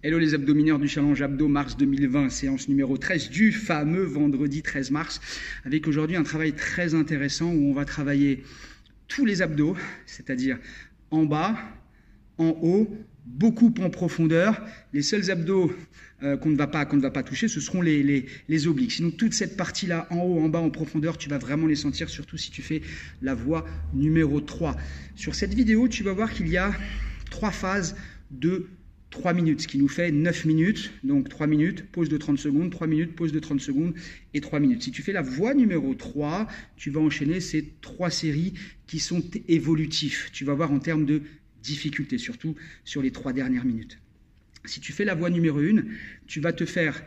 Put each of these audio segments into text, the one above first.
Hello les abdomineurs du challenge Abdo Mars 2020, séance numéro 13 du fameux vendredi 13 mars, avec aujourd'hui un travail très intéressant où on va travailler tous les abdos, c'est-à-dire en bas, en haut, beaucoup en profondeur. Les seuls abdos qu'on ne va pas toucher, ce seront les obliques. Sinon, toute cette partie-là, en haut, en bas, en profondeur, tu vas vraiment les sentir, surtout si tu fais la voie numéro 3. Sur cette vidéo, tu vas voir qu'il y a 3 phases de 3 minutes, ce qui nous fait 9 minutes. Donc 3 minutes, pause de 30 secondes, 3 minutes, pause de 30 secondes et 3 minutes. Si tu fais la voie numéro 3, tu vas enchaîner ces 3 séries qui sont évolutives. Tu vas voir en termes de difficulté, surtout sur les 3 dernières minutes. Si tu fais la voie numéro 1, tu vas te faire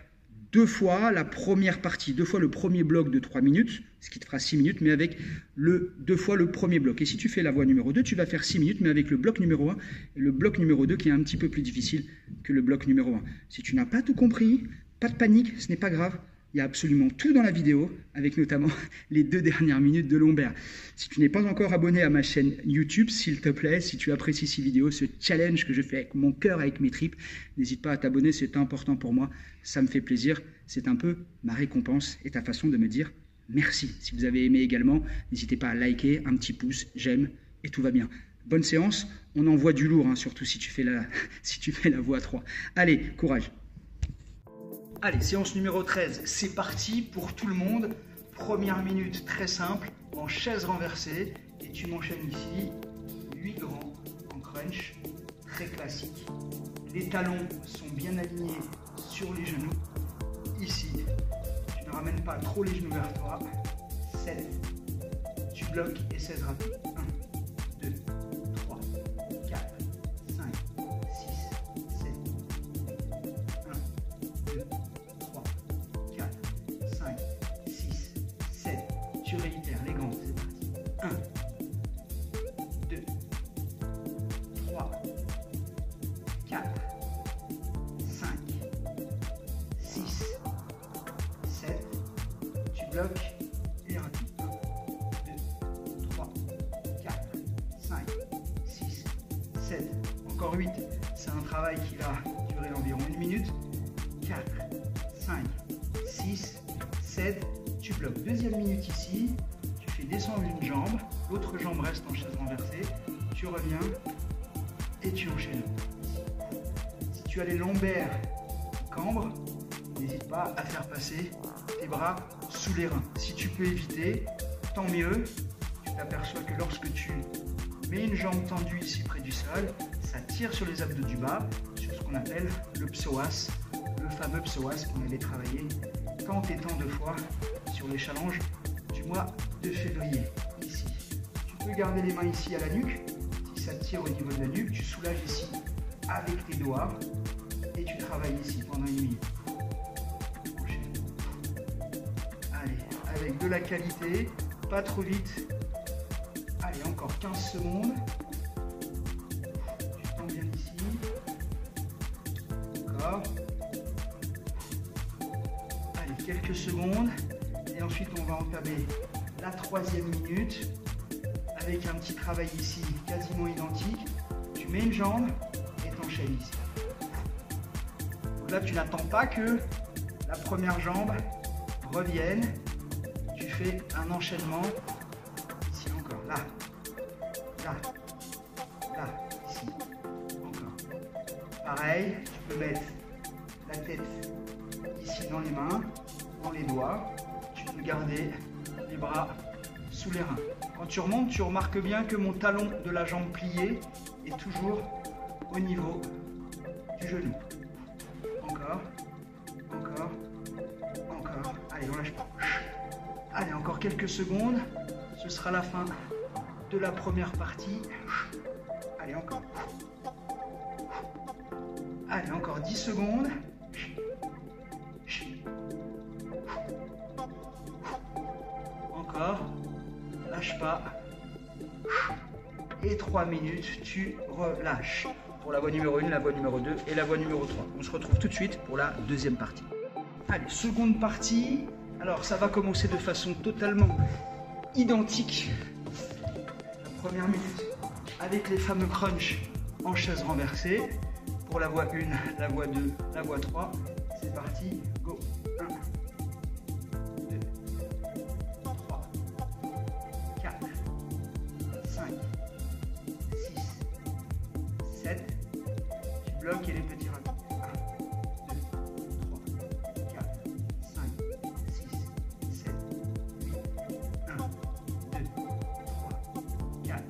2 fois la première partie, 2 fois le premier bloc de 3 minutes, ce qui te fera 6 minutes, mais avec 2 fois le premier bloc. Et si tu fais la voie numéro 2, tu vas faire 6 minutes, mais avec le bloc numéro 1 et le bloc numéro 2 qui est un petit peu plus difficile que le bloc numéro 1. Si tu n'as pas tout compris, pas de panique, ce n'est pas grave. Il y a absolument tout dans la vidéo, avec notamment les 2 dernières minutes de lombaire. Si tu n'es pas encore abonné à ma chaîne YouTube, s'il te plaît, si tu apprécies ces vidéos, ce challenge que je fais avec mon cœur, avec mes tripes, n'hésite pas à t'abonner, c'est important pour moi, ça me fait plaisir. C'est un peu ma récompense et ta façon de me dire merci. Si vous avez aimé également, n'hésitez pas à liker, un petit pouce, j'aime et tout va bien. Bonne séance, on envoie du lourd, hein, surtout si tu fais la voie 3. Allez, courage. Allez, séance numéro 13, c'est parti pour tout le monde. Première minute très simple, en chaise renversée. Et tu m'enchaînes ici, 8 grands en crunch, très classique. Les talons sont bien alignés sur les genoux. Ici, tu ne ramènes pas trop les genoux vers toi. 7, tu bloques et 16 rapides. 1, 2, 3, 4, 5, 6, 7. 1, 2, 3, 4, 5, 6, 7. Tu réitères les grands, c'est parti. 1, 2, 3, 4, 5, 6, 7. Tu bloques et rapide. 1, 2, 3, 4, 5, 6, 7. Encore 8. C'est un travail qui va durer environ 1 minute. 4, 5, 6, 7, tu bloques. Deuxième minute ici, tu fais descendre une jambe, l'autre jambe reste en chaise renversée, tu reviens et tu enchaînes. Si tu as les lombaires qui cambrent, n'hésite pas à faire passer tes bras sous les reins. Si tu peux éviter, tant mieux. Tu t'aperçois que lorsque tu mets une jambe tendue ici près du sol, ça tire sur les abdos du bas, sur ce qu'on appelle le psoas. Le fameux psoas qu'on allait travailler tant et tant de fois sur les challenges du mois de février. Ici, tu peux garder les mains ici à la nuque. Si ça tire au niveau de la nuque, tu soulages ici avec tes doigts et tu travailles ici pendant 1 minute. Allez, avec de la qualité, pas trop vite. Allez, encore 15 secondes. Tu tends bien ici. Encore. Quelques secondes et ensuite on va entamer la 3e minute avec un petit travail ici quasiment identique. Tu mets une jambe et t'enchaînes ici. Donc là tu n'attends pas que la première jambe revienne, tu fais un enchaînement ici encore, là, là, là, ici, encore. Pareil, tu peux mettre la tête ici dans les mains, dans les doigts, tu peux garder les bras sous les reins. Quand tu remontes, tu remarques bien que mon talon de la jambe pliée est toujours au niveau du genou. Encore, encore, encore. Allez, on lâche pas. Allez, encore quelques secondes. Ce sera la fin de la première partie. Allez, encore. Allez, encore 10 secondes. Encore, lâche pas. Et 3 minutes, tu relâches. Pour la voie numéro 1, la voie numéro 2 et la voie numéro 3. On se retrouve tout de suite pour la deuxième partie. Allez, seconde partie. Alors, ça va commencer de façon totalement identique. La première minute, avec les fameux crunchs en chaise renversée. pour la voie 1, la voie 2, la voie 3. C'est parti, go. 1, 2, 3, 4, 5, 6, 7. Tu bloques et les petits rapides. 1, 2, 3, 4, 5, 6, 7, 8. 1, 2, 3, 4,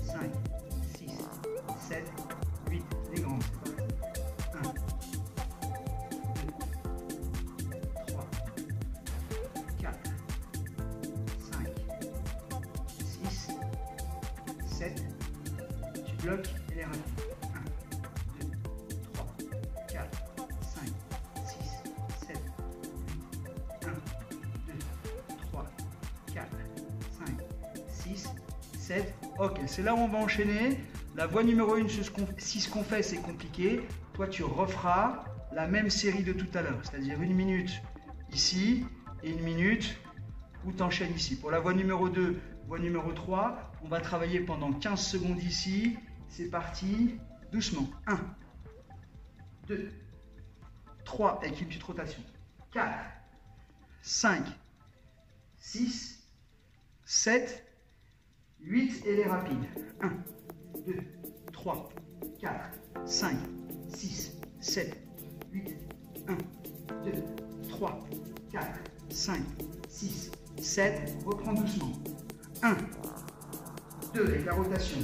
5, 6, 7, 8. Les grands. 1, 2, 3, 4, 5, 6, 7. Tu bloques et les rapides. 1, 2, 3, 4, 5, 6, 7, 8. 1, 2, 3, 4, 5, 6, 7. Ok, c'est là où on va enchaîner. La voie numéro 1, si ce qu'on fait c'est compliqué, toi tu referas la même série de tout à l'heure, c'est-à-dire 1 minute ici et 1 minute où tu enchaînes ici. Pour la voie numéro 2, voie numéro 3, on va travailler pendant 15 secondes ici. C'est parti, doucement. 1, 2, 3, avec une petite rotation. 4, 5, 6, 7, 8 et les rapides. 1, 2, 3, 4, 5, 6, 7, 8. 1, 2, 3, 4, 5, 6, 7. Reprends doucement. 1, 2 avec la rotation.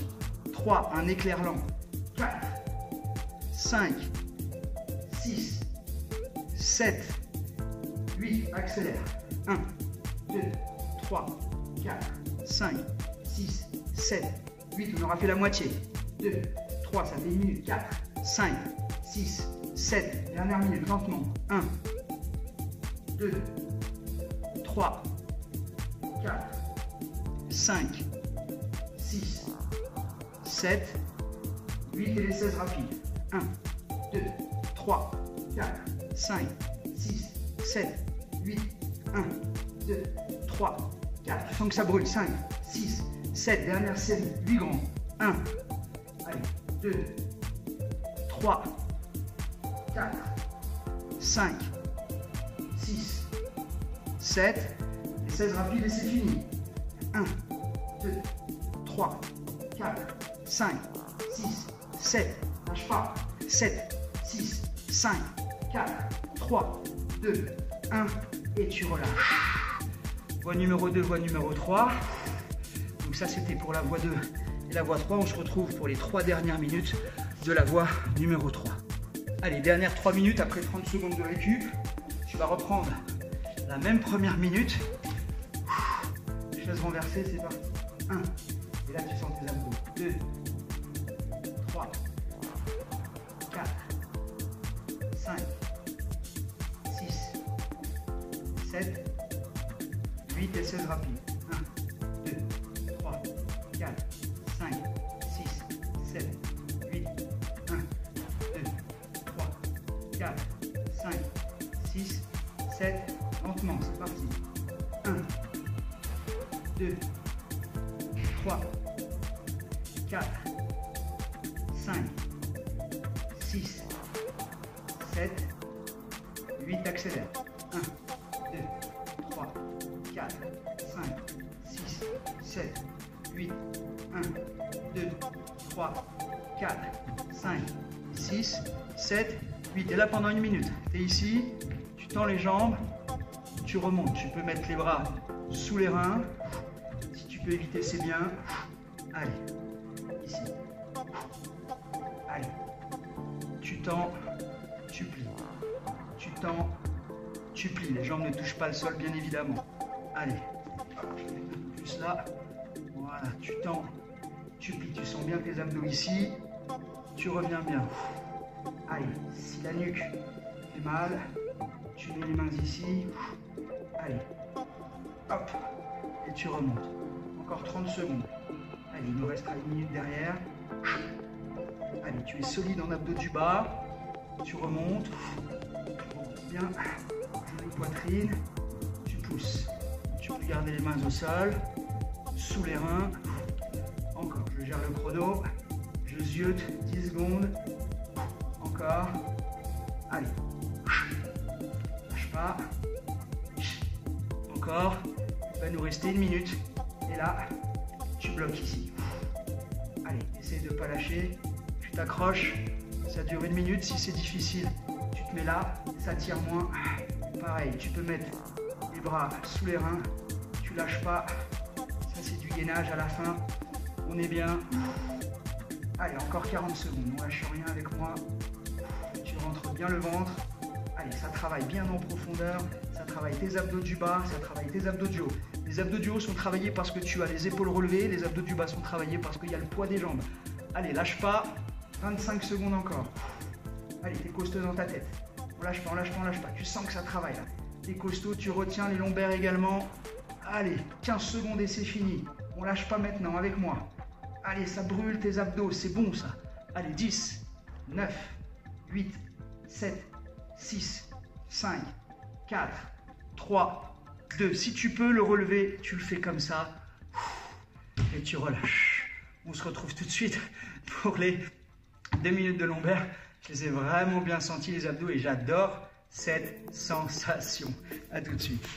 3, un éclair lent. 4, 5, 6, 7, 8. Accélère. 1, 2, 3, 4, 5, 6, 7, 8. On aura fait la moitié. 2, 3, ça fait 1 minute. 4, 5, 6, 7. Dernière minute, lentement. 1, 2, 3, 4, 5, 6, 7, 8 et les 16 rapides. 1, 2, 3, 4, 5, 6, 7, 8. 1, 2, 3, 4. Tu sens que ça brûle. 5, 6, 7. Dernière série. 8 grands. 1, allez, 2, 3, 4, 5, 6, 7. Les 16 rapides et c'est fini. 1, 2, 3, 4, 5, 6, 7. Lâche pas. 7, 6, 5, 4, 3, 2, 1. Et tu relâches. Voie numéro 2, voie numéro 3. Donc ça, c'était pour la voie 2 et la voie 3. On se retrouve pour les 3 dernières minutes de la voie numéro 3. Allez, dernière 3 minutes après 30 secondes de récup. Tu vas reprendre la même première minute. Chaise renversée, c'est parti. 1. Et là, tu sens tes abdos. 2, 3, 4, 5, 6, 7, 8 et 16 rapides. 1, 2, 3, 4, 5, 6, 7, 8. 1, 2, 3, 4, 5, 6, 7. Lentement, c'est parti. 1, 2, 3, 4, 5, 6, 7, 8. Accélère. 1, 2, 3, 4, 5, 6, 7, 8. 1, 2, 3, 4, 5, 6, 7, 8. Et là, pendant 1 minute, tu es ici, tu tends les jambes, tu remontes. Tu peux mettre les bras sous les reins. Si tu peux éviter, c'est bien. Allez, ici. Allez. Tu tends, tu plies. Tu tends, tu plies. Les jambes ne touchent pas le sol, bien évidemment. Allez. Je vais mettre un peu plus là. Voilà, tu tends, tu plies. Tu sens bien tes abdos ici. Tu reviens bien. Allez, si la nuque fait mal, tu mets les mains ici. Allez. Hop. Et tu remontes. Encore 30 secondes. Allez, il nous restera 1 minute derrière. Allez, tu es solide en abdos du bas. Tu remontes. Bien. Jolie poitrine. Tu pousses. Tu peux garder les mains au sol. Sous les reins. Encore, je gère le chrono. Je ziote 10 secondes. Encore. Encore. Allez. Lâche pas. Encore. Il va nous rester 1 minute. Et là, tu bloques ici. Allez, essaye de ne pas lâcher. Tu t'accroches. Ça dure 1 minute. Si c'est difficile, tu te mets là. Ça tire moins. Pareil, tu peux mettre les bras sous les reins. Tu lâches pas. Ça, c'est du gainage à la fin. On est bien. Allez, encore 40 secondes. On lâche rien avec moi. Tu rentres bien le ventre. Allez, ça travaille bien en profondeur. Ça travaille tes abdos du bas. Ça travaille tes abdos du haut. Les abdos du haut sont travaillés parce que tu as les épaules relevées. Les abdos du bas sont travaillés parce qu'il y a le poids des jambes. Allez, lâche pas. 25 secondes encore. Allez, t'es costaud dans ta tête. On lâche pas, on lâche pas, on lâche pas. Tu sens que ça travaille là. T'es costaud, tu retiens les lombaires également. Allez, 15 secondes et c'est fini. On lâche pas maintenant avec moi. Allez, ça brûle tes abdos, c'est bon ça. Allez, 10, 9, 8, 7, 6, 5, 4, 3, 2. Si tu peux le relever, tu le fais comme ça. Et tu relâches. On se retrouve tout de suite pour les 2 minutes de lombaire. Je les ai vraiment bien sentis les abdos et j'adore cette sensation. A tout de suite.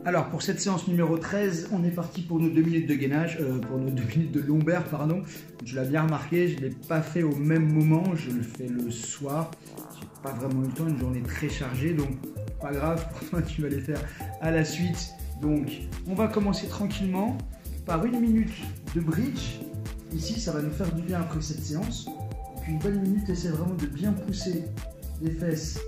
Alors pour cette séance numéro 13, on est parti pour nos 2 minutes de gainage, pour nos 2 minutes de lombaire, pardon. Tu l'as bien remarqué, je ne l'ai pas fait au même moment, je le fais le soir. Je n'ai pas vraiment eu le temps, une journée très chargée, donc pas grave, pour toi tu vas les faire à la suite. Donc on va commencer tranquillement par 1 minute de bridge. Ici ça va nous faire du bien après cette séance. Donc une bonne minute, essaie vraiment de bien pousser les fesses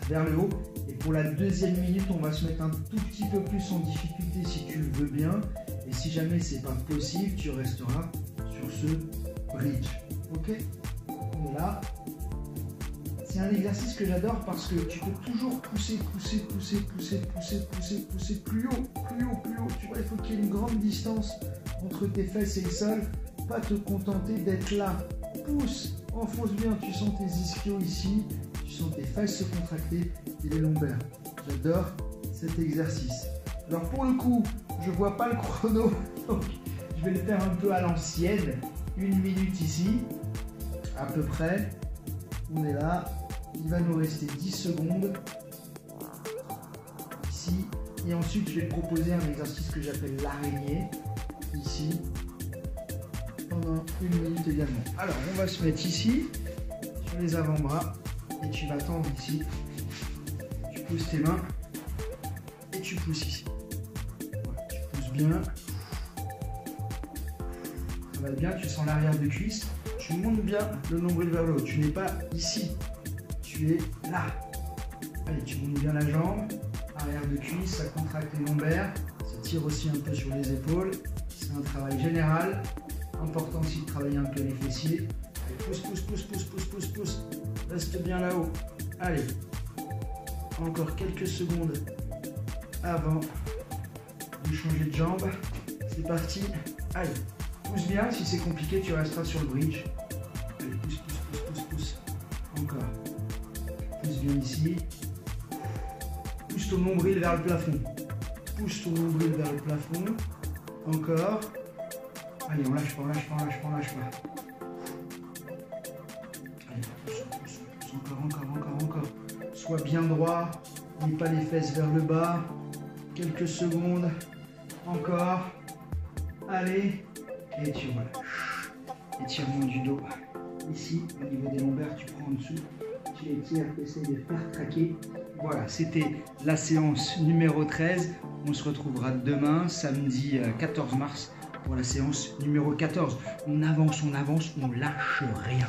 vers le haut. Et pour la 2e minute, on va se mettre un tout petit peu plus en difficulté si tu le veux bien. Et si jamais c'est pas possible, tu resteras sur ce bridge. Ok? On est là. C'est un exercice que j'adore parce que tu peux toujours pousser plus haut. Tu vois, il faut qu'il y ait une grande distance entre tes fesses et le sol. Pas te contenter d'être là. Pousse, enfonce bien, tu sens tes ischios ici. Tu sens tes fesses se contracter et les lombaires. J'adore cet exercice. Alors pour le coup, je vois pas le chrono, donc je vais le faire un peu à l'ancienne. 1 minute ici, à peu près. On est là. Il va nous rester 10 secondes. Ici. Et ensuite, je vais te proposer un exercice que j'appelle l'araignée. Ici. Pendant 1 minute également. Alors, on va se mettre ici, sur les avant-bras. Et tu vas tendre ici, tu pousses tes mains et tu pousses ici. Voilà, tu pousses bien. Ça va bien, tu sens l'arrière de cuisse. Tu montes bien le nombril vers le haut. Tu n'es pas ici, tu es là. Allez, tu montes bien la jambe, arrière de cuisse, ça contracte les lombaires. Ça tire aussi un peu sur les épaules. C'est un travail général. Important aussi de travailler un peu les fessiers. Allez, pousse. Reste bien là-haut. Allez. Encore quelques secondes avant de changer de jambe. C'est parti. Allez. Pousse bien. Si c'est compliqué, tu resteras sur le bridge. Allez, pousse. Encore. Pousse bien ici. Pousse ton nombril vers le plafond. Encore. Allez, on lâche pas. Encore. Sois bien droit, n'aie pas les fesses vers le bas. Quelques secondes. Encore. Allez. Et tu relâches. Étirement du dos. Ici, au niveau des lombaires, tu prends en dessous. Tu étires, tu essaies de faire craquer. Voilà, c'était la séance numéro 13. On se retrouvera demain, samedi 14 mars, pour la séance numéro 14. On avance, on lâche rien.